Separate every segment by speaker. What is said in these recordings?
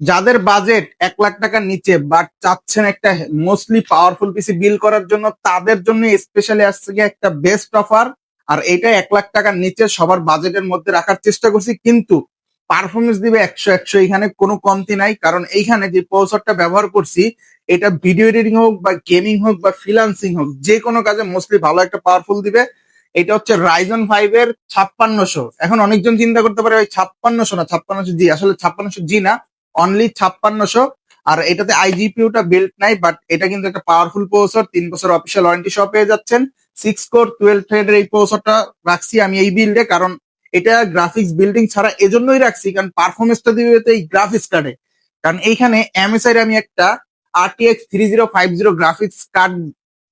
Speaker 1: যাদের বাজেট 1 লাখ টাকার নিচে বাট চাচ্ছেন একটা মোস্টলি পাওয়ারফুল পিসি বিল করার জন্য, তাদের জন্য স্পেশালি আসছে গিয়ে একটা বেস্ট অফার। আর এটা 1 লাখ টাকার নিচে সবার বাজেটের মধ্যে রাখার চেষ্টা করছি, কিন্তু পারফরমেন্স দিবে 100 এখানে কোনো কমতি নাই। কারণ এইখানে যে প্রসেসরটা ব্যবহার করছি, এটা ভিডিও এডিটিং হোক বা গেমিং হোক বা ফ্রিল্যান্সিং হোক, যে কোনো কাজে মোস্টলি ভালো একটা পাওয়ারফুল দিবে। এটা হচ্ছে Ryzen 5 এর 5600। এখন অনেকজন চিন্তা করতে পারে ওই 5600 না 5600 জি, আসলে 5600 জি না, অনলি 5600। আর এটাতে আইজিপিউটা বিল্ড নাই, বাট এটা কিন্তু একটা পাওয়ারফুল প্রসেসর, 3 বছর অফিসিয়াল ওয়ারেন্টি সহ পেয়ে যাচ্ছেন। 6 কোর 12 থ্রেডের এই প্রসেসরটা রাখছি আমি এই বিল্ডে, কারণ এটা গ্রাফিক্স বিল্ডিং ছাড়া এজন্যই রাখছি কারণ পারফরমেন্সটা দিবে তো এই গ্রাফিক্স কার্ডে। কারণ এইখানে এমএসআই আমি একটা RTX 3050 গ্রাফিক্স কার্ড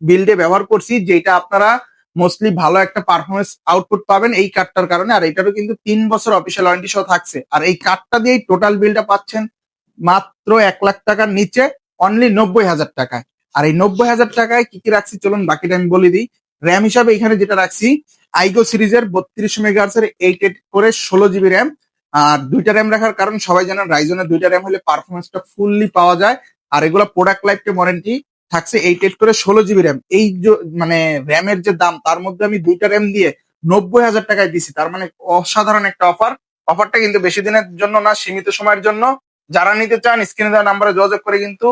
Speaker 1: বিল্ডে ব্যবহার করছি, যেটা আপনারা মোস্টলি ভালো একটা পারফরমেন্স আউটপুট পাবেন এই কার্ডটার কারণে। আর এটারও কিন্তু 3 বছর অফিসিয়াল ওয়ারেন্টি সহ থাকছে। আর এই কার্ডটা দিয়েই টোটাল বিলটা পাচ্ছেন মাত্র 1 লাখ টাকার নিচে, অনলি 90,000 টাকায়। আর এই 90,000 টাকায় কি কি রাখছি চলুন বাকিটা আমি বলে দিই। র্যাম হিসাবে এখানে যেটা রাখছি, আইগো সিরিজের 32 মেগাহার্টজ এর 8 করে 16 জিবি র্যাম। আর দুইটা র্যাম রাখার কারণ সবাই জানেন রাইজনের দুইটা র্যাম হলে পারফরমেন্সটা ফুললি পাওয়া যায়। আর এগুলো প্রোডাক্ট লাইফ ওয়ারেন্টি থাকছে। 8 করে 16 জিবি র্যাম, এই মানে র্যামের যে দাম তার মধ্যে আমি দুইটা র্যাম দিয়ে 90,000 টাকায় দিছি, তার মানে অসাধারণ একটা অফার। অফারটা কিন্তু বেশি দিনের জন্য না, সীমিত সময়ের জন্য। যারা নিতে চান স্ক্রিনে দেওয়া নাম্বারে যোগাযোগ করে কিন্তু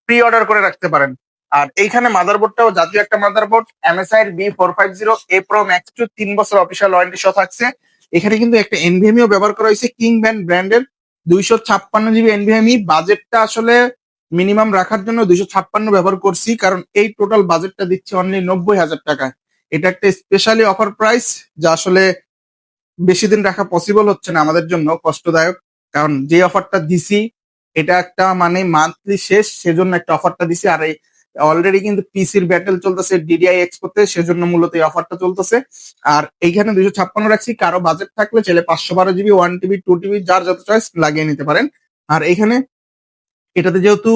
Speaker 1: প্রি অর্ডার করে রাখতে পারেন। আর এইখানে মাদারবোর্ডটাও জাতীয় একটা মাদারবোর্ড, MSI এর B450 A Pro Max 2, 3 বছর অফিসিয়াল ওয়ারেন্টি সহ থাকছে। এখানে কিন্তু একটা এনভিএমইও ব্যবহার করা হয়েছে, কিং ব্র্যান্ডের 256 জিবি এনভিএমই। বাজেটটা আসলে মিনিমাম রাখার জন্য 256 ব্যবহার করছি, কারণ এই টোটাল বাজেটটা দিচ্ছে অনলি 90,000 টাকায়। এটা একটা স্পেশালি অফার প্রাইস, যা আসলে বেশি দিন রাখা পসিবল হচ্ছে না আমাদের জন্য, কষ্টদায়ক। কারণ যে অফারটা দিছি এটা একটা মানে মান্থলি শেষ, সেজন্য একটা অফারটা দিছি। আর অলরেডি কিন্তু পিসির ব্যাটেল চলতেছে ডিডিআই এক্সপোতে, সেজন্য মূলত এই অফারটা চলতেছে। আর এইখানে 256 রাখছি, কারো বাজেট থাকলে চাইলে 512 জিবি 1 TB 2 TB যার যত চয়েস লাগিয়ে নিতে পারেন। আর এইখানে এটাতে যেহেতু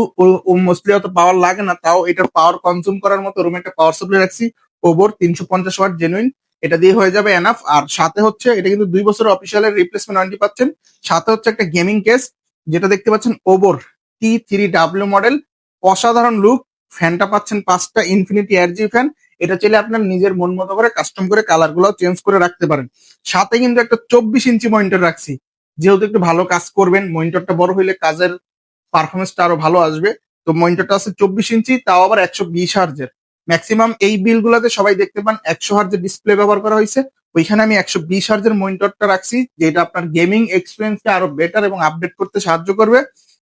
Speaker 1: মোস্টলি অত পাওয়ার লাগে না, তাও এটার পাওয়ার কনজিউম করার মতো রুমে একটা পাওয়ার সাপ্লাই রাখছি, ওভর 350 ওয়াট জেনুইন। এটা দিয়ে হয়ে যাবে এনাফ। আর সাথে হচ্ছে এটা কিন্তু 2 বছরের অফিসিয়ালের রিপ্লেসমেন্ট ওয়ারেন্টি পাচ্ছেন। সাথে হচ্ছে একটা গেমিং কেস, যেটা দেখতে পাচ্ছেন ওভর T3W মডেল, অসাধারণ লুক। ফ্যানটা পাচ্ছেন 5টা ইনফিনিটি RGB ফ্যান। এটা চাইলে আপনার নিজের মন মতো করে কাস্টম করে কালার গুলো চেঞ্জ করে রাখতে পারেন। সাথে কিন্তু একটা 24 ইঞ্চি মনিটর রাখছি, যেহেতু একটু ভালো কাজ করবেন, মনিটরটা বড় হইলে কাজের পারফরমেন্সটা আরো ভালো আসবে। তো মনিটরটা আছে 24 ইঞ্চি, তাও আবার 120 হার্জের। ম্যাক্সিমাম এই বিল গুলাতে সবাই দেখতে পান 100 হার্জের ডিসপ্লে ব্যবহার করা হয়েছে, ওইখানে আমি 120 হার্জের মনিটরটা রাখছি, যেটা আপনার গেমিং এক্সপিরিয়েন্সকে আরো বেটার এবং আপডেট করতে সাহায্য করবে।